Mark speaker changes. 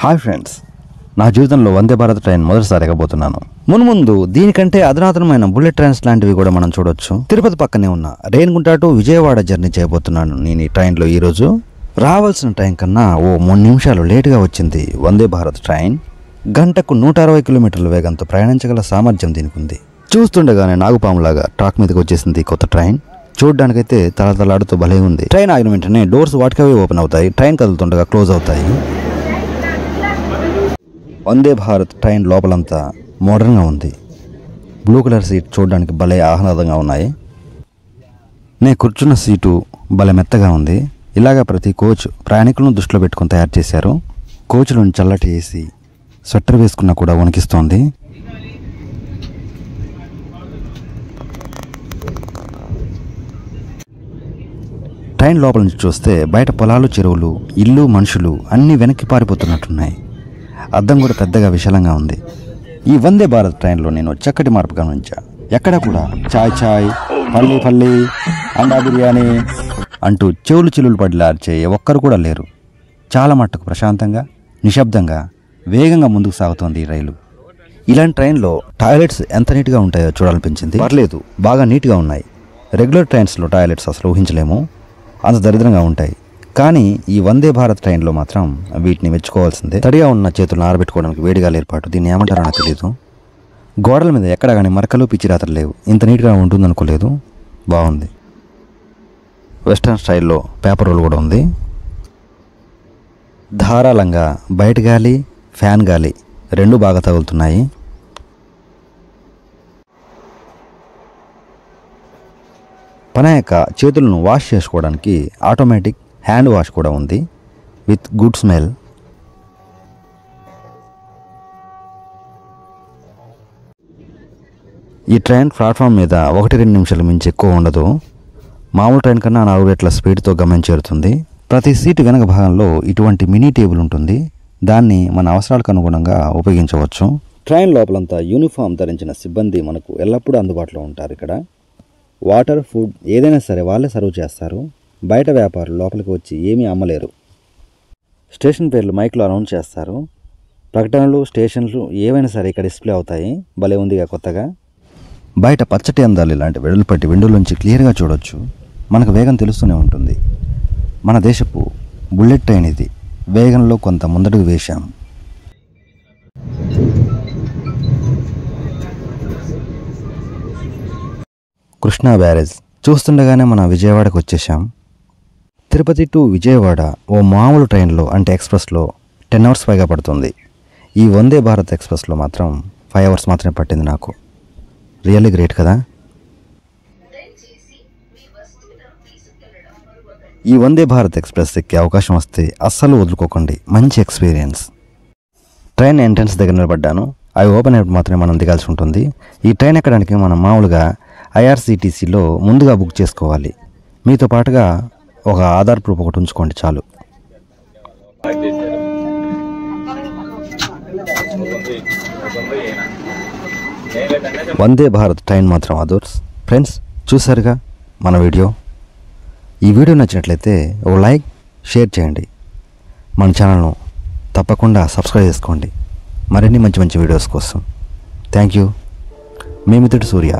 Speaker 1: Hi friends, నా జీవితంలో Vande Bharat train మొదటిసారి ఎక్కబోతున్నాను. మున్ముందు దీనికంటే అధునాతనమైన బుల్లెట్ ట్రైన్స్ లాంటివి కూడా మనం చూడొచ్చు. తిరుపతి పక్కనే ఉన్న రేణిగుంట టు విజయవాడ జర్నీ చేయబోతున్నాను నేను ఈ ట్రైన్లో. ఈరోజు రావాల్సిన ట్రైన్ కన్నా ఓ 3 నిమిషాలు లేటుగా వచ్చింది వందే భారత్ ట్రైన్. గంటకు 160 కిలోమీటర్ల వేగంతో ప్రయాణించగల సామర్థ్యం దీనికి ఉంది. చూస్తుండగానే నాగుపాములాగా ట్రాక్ మీదకి వచ్చేసింది కొత్త ట్రైన్. చూడ్డానికైతే తలతలాడుతూ భలే ఉంది. ట్రైన్ ఆగిన వెంటనే డోర్స్ వాటికవే ఓపెన్ అవుతాయి, ట్రైన్ కదులుతుండగా క్లోజ్ అవుతాయి. వందే భారత్ ట్రైన్ లోపలంతా మోడర్న్గా ఉంది. బ్లూ కలర్ సీట్ చూడడానికి భలే ఆహ్లాదంగా ఉన్నాయి. నేను కూర్చున్న సీటు భలే మెత్తగా ఉంది. ఇలాగా ప్రతి కోచ్ ప్రయాణికులను దృష్టిలో పెట్టుకుని తయారు చేశారు. కోచ్లోని చల్లటి ఏసీ స్వెటర్ వేసుకున్నా కూడా వణికిస్తోంది. ట్రైన్ లోపల నుంచి చూస్తే బయట పొలాలు, చెరువులు, ఇల్లు, మనుషులు అన్నీ వెనక్కి పారిపోతున్నట్టున్నాయి. అద్దం కూడా పెద్దగా విశాలంగా ఉంది. ఈ వందే భారత్ ట్రైన్లో నేను చక్కటి మార్పు గమనించా. ఎక్కడ కూడా చాయ్ చాయ్, పల్లి పల్లి, అండా బిర్యానీ అంటూ చెవులు చిల్లులు పడిలార్చే ఒక్కరు కూడా లేరు. చాలా మట్టుకు ప్రశాంతంగా, నిశ్శబ్దంగా, వేగంగా ముందుకు సాగుతోంది ఈ రైలు. ఇలాంటి ట్రైన్లో టాయిలెట్స్ ఎంత నీట్గా ఉంటాయో చూడాలనిపించింది. పర్లేదు, బాగా నీట్గా ఉన్నాయి. రెగ్యులర్ ట్రైన్స్లో టాయిలెట్స్ అసలు ఊహించలేము, అంత దరిద్రంగా ఉంటాయి. కానీ ఈ వందే భారత్ ట్రైన్లో మాత్రం వీటిని మెచ్చుకోవాల్సిందే. తడిగా ఉన్న చేతులను ఆరబెట్టుకోవడానికి వేడిగాల ఏర్పాటు, దీన్ని ఏమంటారో నాకు తెలియదు. గోడల మీద ఎక్కడ కానీ మరకలు, పిచ్చిరాతలు లేవు. ఇంత నీట్గా ఉంటుందనుకోలేదు, బాగుంది. వెస్టర్న్ స్టైల్లో పేపర్ రోల్ కూడా ఉంది. ధారాళంగా బయట గాలి, ఫ్యాన్ గాలి రెండు బాగా తగులుతున్నాయి. పనాయక చేతులను వాష్ చేసుకోవడానికి ఆటోమేటిక్ హ్యాండ్ వాష్ కూడా ఉంది విత్ గుడ్ స్మెల్. ఈ ట్రైన్ ప్లాట్ఫామ్ మీద 1-2 నిమిషాలు మించి ఎక్కువ ఉండదు. మామూలు ట్రైన్ కన్నా 4 రెట్ల స్పీడ్తో గమనం చేరుతుంది. ప్రతి సీటు వెనక భాగంలో ఇటువంటి మినీ టేబుల్ ఉంటుంది. దాన్ని మన అవసరాలకు అనుగుణంగా ఉపయోగించవచ్చు. ట్రైన్ లోపలంతా యూనిఫామ్ ధరించిన సిబ్బంది మనకు ఎల్లప్పుడూ అందుబాటులో ఉంటారు. ఇక్కడ వాటర్, ఫుడ్ ఏదైనా సరే వాళ్ళే సర్వ్ చేస్తారు. బయట వ్యాపారులు లోపలికి వచ్చి ఏమీ అమ్మలేరు. స్టేషన్ పేర్లు మైక్లో అనౌన్స్ చేస్తారు. ప్రకటనలు, స్టేషన్లు ఏవైనా సరే ఇక్కడ డిస్ప్లే అవుతాయి. భలే ఉందిగా కొత్తగా. బయట పచ్చటి అందాలు ఇలాంటి వెడల్పట్టి విండోలోంచి క్లియర్గా చూడొచ్చు. మనకు వేగం తెలుస్తూనే ఉంటుంది. మన దేశపు బుల్లెట్ ట్రైన్ ఇది. వేగంలో కొంత ముందడుగు వేశాం. కృష్ణా బ్యారేజ్ చూస్తుండగానే మనం విజయవాడకు వచ్చేసాం. తిరుపతి టు విజయవాడ ఓ మామూలు ట్రైన్లో అంటే ఎక్స్ప్రెస్లో 10 అవర్స్ పైగా పడుతుంది. ఈ వందే భారత్ ఎక్స్ప్రెస్లో మాత్రం 5 అవర్స్ మాత్రమే పట్టింది నాకు. రియల్లీ గ్రేట్ కదా. ఈ వందే భారత్ ఎక్స్ప్రెస్ ఎక్కే అవకాశం వస్తే అస్సలు వదులుకోకండి, మంచి ఎక్స్పీరియన్స్. ట్రైన్ ఎంట్రన్స్ దగ్గర నిలబడ్డాను. అవి ఓపెన్ అయినప్పుడు మాత్రమే మనం దిగాల్సి ఉంటుంది. ఈ ట్రైన్ ఎక్కడానికి మనం మామూలుగా IRCTCలో ముందుగా బుక్ చేసుకోవాలి. మీతో పాటుగా ఒక ఆధార్ ప్రూఫ్ ఒకటి ఉంచుకోండి చాలు. వందే భారత్ ట్రైన్ మాత్రం అదర్స్. ఫ్రెండ్స్, చూసారుగా మన వీడియో. ఈ వీడియో నచ్చినట్లయితే ఓ లైక్, షేర్ చేయండి. మన ఛానల్ను తప్పకుండా సబ్స్క్రైబ్ చేసుకోండి మరిన్ని మంచి మంచి వీడియోస్ కోసం. Thank you. మీ మిత్రుడు సూర్య.